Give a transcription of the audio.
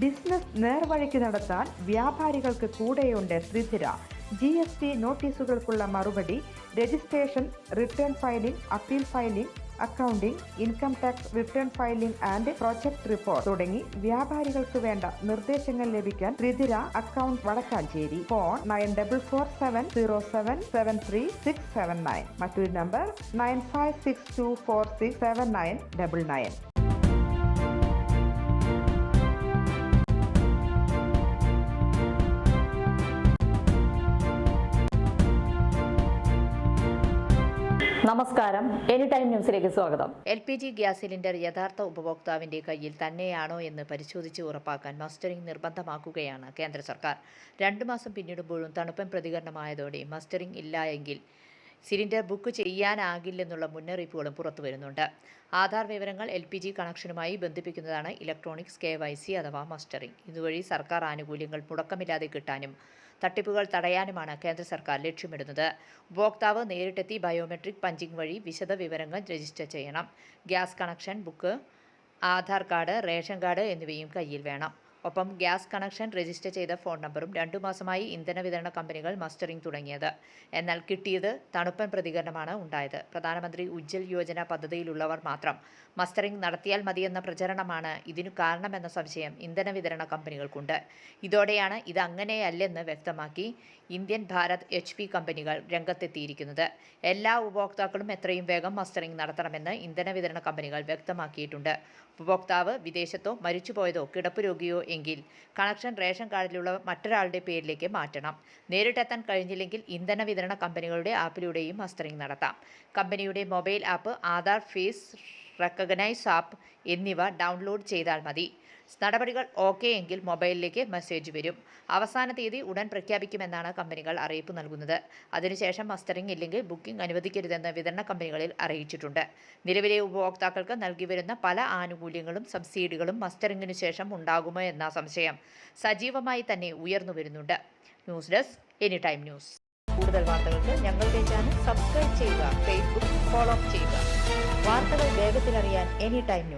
Business നേർവഴിക്ക് നടത്താൻ വ്യാപാരികൾക്ക് കൂടെയുണ്ട് ശ്രീധര. GST നോട്ടീസുകൾക്കുള്ള മറുപടി, registration, return filing, appeal filing, accounting, income tax return filing and project report തുടങ്ങി വ്യാപാരികൾക്ക് വേണ്ട നിർദ്ദേശങ്ങൾ ലഭിക്കാൻ ശ്രീധര അക്കൗണ്ട് വടക്കാഞ്ചേരി. ഫോൺ 9447077369. മറ്റൊരു നമ്പർ 9562467999. നമസ്കാരം, എനി ടൈം ന്യൂസിലേക്ക് സ്വാഗതം. LPG ഗ്യാസ് സിലിണ്ടർ യഥാർത്ഥ ഉപഭോക്താവിന്റെ കയ്യിൽ തന്നെയാണോ എന്ന് പരിശോധിച്ച് ഉറപ്പാക്കാൻ മസ്റ്ററിംഗ് നിർബന്ധമാക്കുകയാണ് കേന്ദ്ര സർക്കാർ. 2 മാസം പിന്നിടുമ്പോഴും തണുപ്പൻ പ്രതികരണമായതോടെ മസ്റ്ററിംഗ് ഇല്ല എങ്കിൽ സിലിണ്ടർ ബുക്ക് ചെയ്യാനാകില്ലെന്നുള്ള മുന്നറിയിപ്പുകളും പുറത്തുവരുന്നുണ്ട്. ആധാർ വിവരങ്ങൾ LPG കണക്ഷനുമായി ബന്ധിപ്പിക്കുന്നതാണ് ഇലക്ട്രോണിക്സ് KYC അഥവാ മസ്റ്ററിംഗ്. ഇതുവഴി സർക്കാർ ആനുകൂല്യങ്ങൾ മുടക്കമില്ലാതെ കിട്ടാനും തട്ടിപ്പുകൾ തടയാനുമാണ് കേന്ദ്ര സർക്കാർ ലക്ഷ്യമിടുന്നത്. ഉപഭോക്താവ് നേരിട്ടെത്തി ബയോമെട്രിക് പഞ്ചിംഗ് വഴി വിശദ വിവരങ്ങൾ രജിസ്റ്റർ ചെയ്യണം. Gas connection book, Aadhaar card, ration card എന്നിവയും കയ്യിൽ വേണം. ഒപ്പം ഗ്യാസ് കണക്ഷൻ രജിസ്റ്റർ ചെയ്ത ഫോൺ നമ്പറും. 2 മാസമായി ഇന്ധന വിതരണ കമ്പനികൾ മസ്റ്ററിംഗ് തുടങ്ങിയത്. എന്നാൽ കിട്ടിയത് തണുപ്പൻ പ്രതികരണമാണ് ഉണ്ടായത്. പ്രധാനമന്ത്രി ഉജ്ജൽ യോജന പദ്ധതിയിലുള്ളവർ മാത്രം മസ്റ്ററിംഗ് നടത്തിയാൽ മതിയെന്ന പ്രചരണമാണ് ഇതിനു കാരണമെന്ന സംശയം ഇന്ധന വിതരണ കമ്പനികൾക്കുണ്ട്. ഇതോടെയാണ് ഇത് അങ്ങനെയല്ലെന്ന് വ്യക്തമാക്കി ഇന്ത്യൻ, ഭാരത്, HP കമ്പനികൾ രംഗത്തെത്തിയിരിക്കുന്നത്. എല്ലാ ഉപഭോക്താക്കളും എത്രയും വേഗം മസ്റ്ററിംഗ് നടത്തണമെന്ന് ഇന്ധന വിതരണ കമ്പനികൾ വ്യക്തമാക്കിയിട്ടുണ്ട്. ഉപഭോക്താവ് വിദേശത്തോ മരിച്ചുപോയതോ കിടപ്പ് രോഗിയോ എങ്കിൽ കണക്ഷൻ റേഷൻ കാർഡിലുള്ള മറ്റൊരാളുടെ പേരിലേക്ക് മാറ്റണം. നേരിട്ടെത്താൻ കഴിഞ്ഞില്ലെങ്കിൽ ഇന്ധന വിതരണ കമ്പനികളുടെ ആപ്പിലൂടെയും മസ്റ്ററിംഗ് നടത്താം. കമ്പനിയുടെ mobile app, Aadhaar face recognise app എന്നിവ ഡൗൺലോഡ് ചെയ്താൽ മതി. നടപടികൾ ഓക്കെ എങ്കിൽ മൊബൈലിലേക്ക് മെസ്സേജ് വരും. അവസാന തീയതി ഉടൻ പ്രഖ്യാപിക്കുമെന്നാണ് കമ്പനികൾ അറിയിപ്പ് നൽകുന്നത്. അതിനുശേഷം മസ്റ്ററിംഗ് ഇല്ലെങ്കിൽ ബുക്കിംഗ് അനുവദിക്കരുതെന്ന് വിതരണ കമ്പനികളിൽ അറിയിച്ചിട്ടുണ്ട്. നിലവിലെ ഉപഭോക്താക്കൾക്ക് നൽകി വരുന്ന പല ആനുകൂല്യങ്ങളും സബ്സിഡികളും മസ്റ്ററിംഗിനു ശേഷം ഉണ്ടാകുമോ എന്ന സംശയം സജീവമായി തന്നെ ഉയർന്നു വരുന്നുണ്ട്. News desk, any time news. കൂടുതൽ വാർത്തകൾക്ക് ഞങ്ങളുടെ ചാനൽ സബ്സ്ക്രൈബ് ചെയ്യുക, Facebook ഫോളോ ചെയ്യുക. വാർത്തകൾ വേഗത്തിലറിയാൻ എനി ടൈം ന്യൂസ്.